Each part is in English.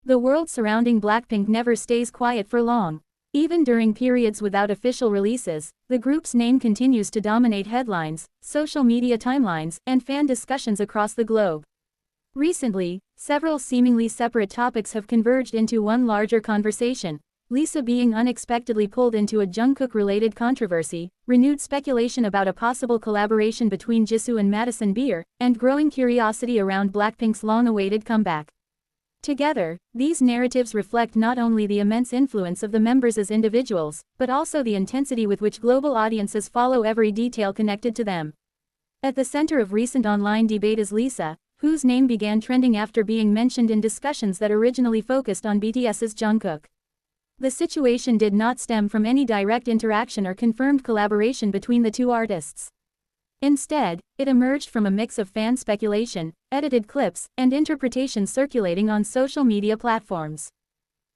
The world surrounding Blackpink never stays quiet for long. Even during periods without official releases, the group's name continues to dominate headlines, social media timelines, and fan discussions across the globe. Recently, several seemingly separate topics have converged into one larger conversation. Lisa being unexpectedly pulled into a Jungkook-related controversy, renewed speculation about a possible collaboration between Jisoo and Madison Beer, and growing curiosity around Blackpink's long-awaited comeback. Together, these narratives reflect not only the immense influence of the members as individuals, but also the intensity with which global audiences follow every detail connected to them. At the center of recent online debate is Lisa, whose name began trending after being mentioned in discussions that originally focused on BTS's Jungkook. The situation did not stem from any direct interaction or confirmed collaboration between the two artists. Instead, it emerged from a mix of fan speculation, edited clips, and interpretations circulating on social media platforms.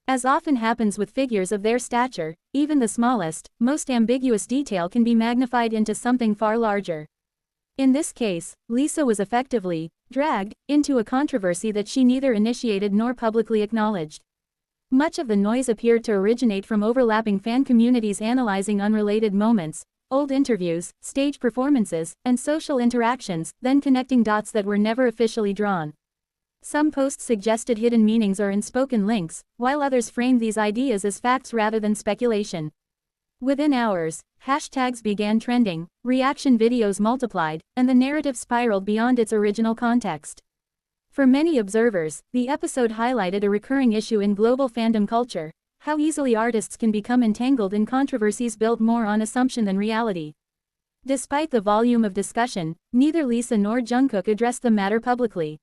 As often happens with figures of their stature, even the smallest, most ambiguous detail can be magnified into something far larger. In this case, Lisa was effectively dragged into a controversy that she neither initiated nor publicly acknowledged. Much of the noise appeared to originate from overlapping fan communities analyzing unrelated moments, old interviews, stage performances, and social interactions, then connecting dots that were never officially drawn. Some posts suggested hidden meanings or unspoken links, while others framed these ideas as facts rather than speculation. Within hours, hashtags began trending, reaction videos multiplied, and the narrative spiraled beyond its original context. For many observers, the episode highlighted a recurring issue in global fandom culture: how easily artists can become entangled in controversies built more on assumption than reality. Despite the volume of discussion, neither Lisa nor Jungkook addressed the matter publicly.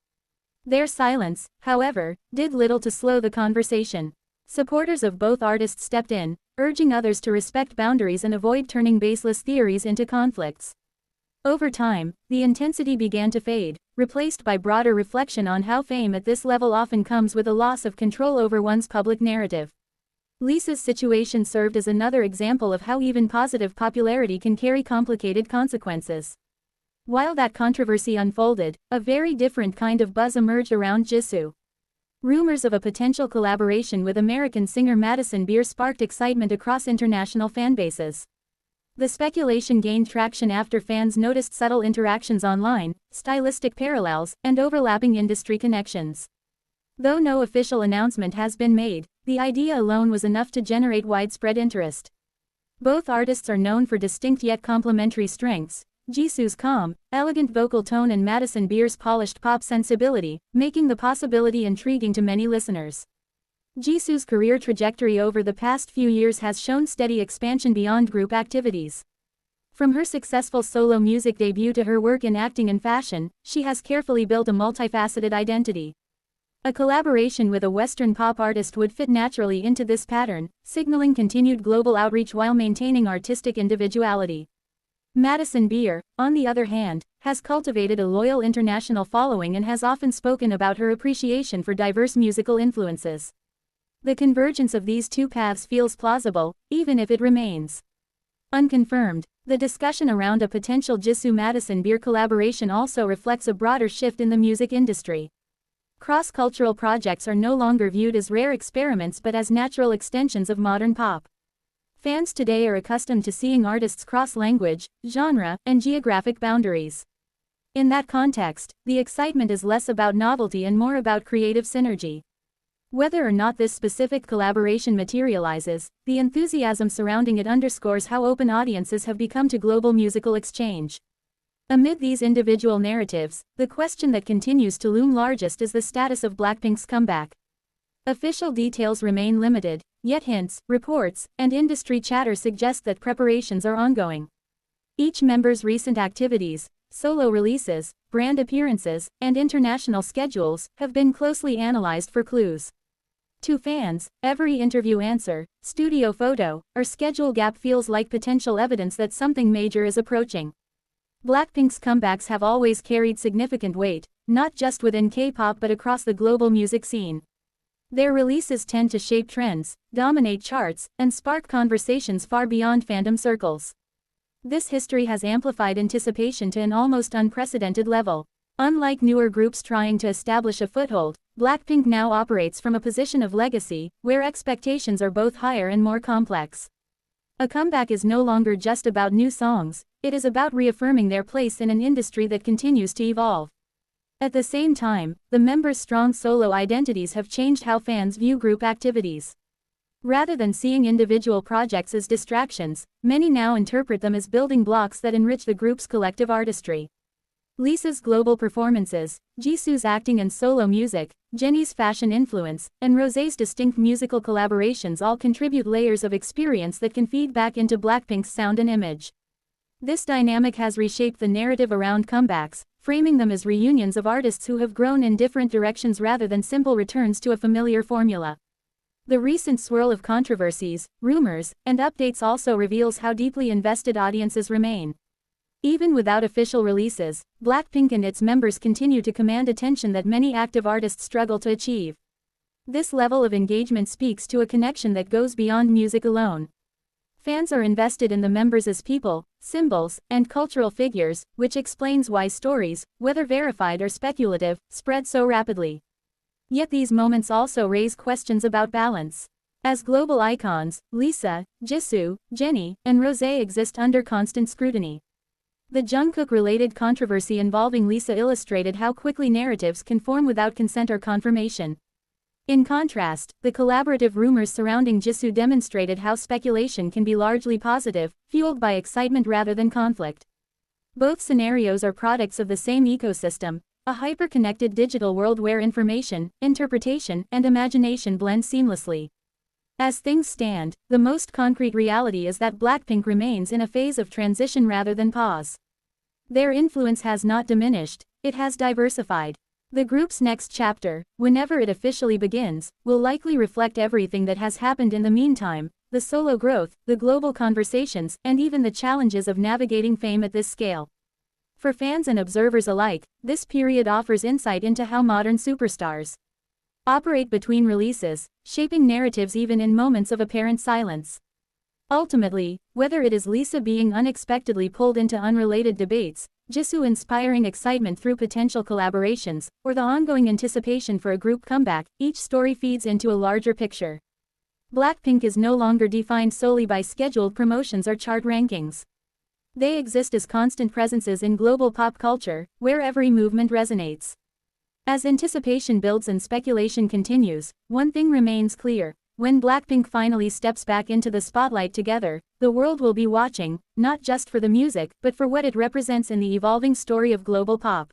Their silence, however, did little to slow the conversation. Supporters of both artists stepped in, urging others to respect boundaries and avoid turning baseless theories into conflicts. Over time, the intensity began to fade, replaced by broader reflection on how fame at this level often comes with a loss of control over one's public narrative. Lisa's situation served as another example of how even positive popularity can carry complicated consequences. While that controversy unfolded, a very different kind of buzz emerged around Jisoo. Rumors of a potential collaboration with American singer Madison Beer sparked excitement across international fanbases. The speculation gained traction after fans noticed subtle interactions online, stylistic parallels, and overlapping industry connections. Though no official announcement has been made, the idea alone was enough to generate widespread interest. Both artists are known for distinct yet complementary strengths: Jisoo's calm, elegant vocal tone and Madison Beer's polished pop sensibility, making the possibility intriguing to many listeners. Jisoo's career trajectory over the past few years has shown steady expansion beyond group activities. From her successful solo music debut to her work in acting and fashion, she has carefully built a multifaceted identity. A collaboration with a Western pop artist would fit naturally into this pattern, signaling continued global outreach while maintaining artistic individuality. Madison Beer, on the other hand, has cultivated a loyal international following and has often spoken about her appreciation for diverse musical influences. The convergence of these two paths feels plausible, even if it remains unconfirmed. The discussion around a potential Jisoo-Madison Beer collaboration also reflects a broader shift in the music industry. Cross-cultural projects are no longer viewed as rare experiments but as natural extensions of modern pop. Fans today are accustomed to seeing artists cross language, genre, and geographic boundaries. In that context, the excitement is less about novelty and more about creative synergy. Whether or not this specific collaboration materializes, the enthusiasm surrounding it underscores how open audiences have become to global musical exchange. Amid these individual narratives, the question that continues to loom largest is the status of Blackpink's comeback. Official details remain limited, yet hints, reports, and industry chatter suggest that preparations are ongoing. Each member's recent activities, solo releases, brand appearances, and international schedules have been closely analyzed for clues. To fans, every interview answer, studio photo, or schedule gap feels like potential evidence that something major is approaching. Blackpink's comebacks have always carried significant weight, not just within K-pop but across the global music scene. Their releases tend to shape trends, dominate charts, and spark conversations far beyond fandom circles. This history has amplified anticipation to an almost unprecedented level. Unlike newer groups trying to establish a foothold, BLACKPINK now operates from a position of legacy, where expectations are both higher and more complex. A comeback is no longer just about new songs, it is about reaffirming their place in an industry that continues to evolve. At the same time, the members' strong solo identities have changed how fans view group activities. Rather than seeing individual projects as distractions, many now interpret them as building blocks that enrich the group's collective artistry. Lisa's global performances, Jisoo's acting and solo music, Jennie's fashion influence, and Rosé's distinct musical collaborations all contribute layers of experience that can feed back into BLACKPINK's sound and image. This dynamic has reshaped the narrative around comebacks, framing them as reunions of artists who have grown in different directions rather than simple returns to a familiar formula. The recent swirl of controversies, rumors, and updates also reveals how deeply invested audiences remain. Even without official releases, BLACKPINK and its members continue to command attention that many active artists struggle to achieve. This level of engagement speaks to a connection that goes beyond music alone. Fans are invested in the members as people, symbols, and cultural figures, which explains why stories, whether verified or speculative, spread so rapidly. Yet these moments also raise questions about balance. As global icons, Lisa, Jisoo, Jennie, and Rosé exist under constant scrutiny. The Jungkook-related controversy involving Lisa illustrated how quickly narratives can form without consent or confirmation. In contrast, the collaborative rumors surrounding Jisoo demonstrated how speculation can be largely positive, fueled by excitement rather than conflict. Both scenarios are products of the same ecosystem, a hyper-connected digital world where information, interpretation, and imagination blend seamlessly. As things stand, the most concrete reality is that BLACKPINK remains in a phase of transition rather than pause. Their influence has not diminished, it has diversified. The group's next chapter, whenever it officially begins, will likely reflect everything that has happened in the meantime, the solo growth, the global conversations, and even the challenges of navigating fame at this scale. For fans and observers alike, this period offers insight into how modern superstars operate between releases, shaping narratives even in moments of apparent silence. Ultimately, whether it is Lisa being unexpectedly pulled into unrelated debates, Jisoo inspiring excitement through potential collaborations, or the ongoing anticipation for a group comeback, each story feeds into a larger picture. BLACKPINK is no longer defined solely by scheduled promotions or chart rankings. They exist as constant presences in global pop culture, where every movement resonates. As anticipation builds and speculation continues, one thing remains clear: when BLACKPINK finally steps back into the spotlight together, the world will be watching, not just for the music, but for what it represents in the evolving story of global pop.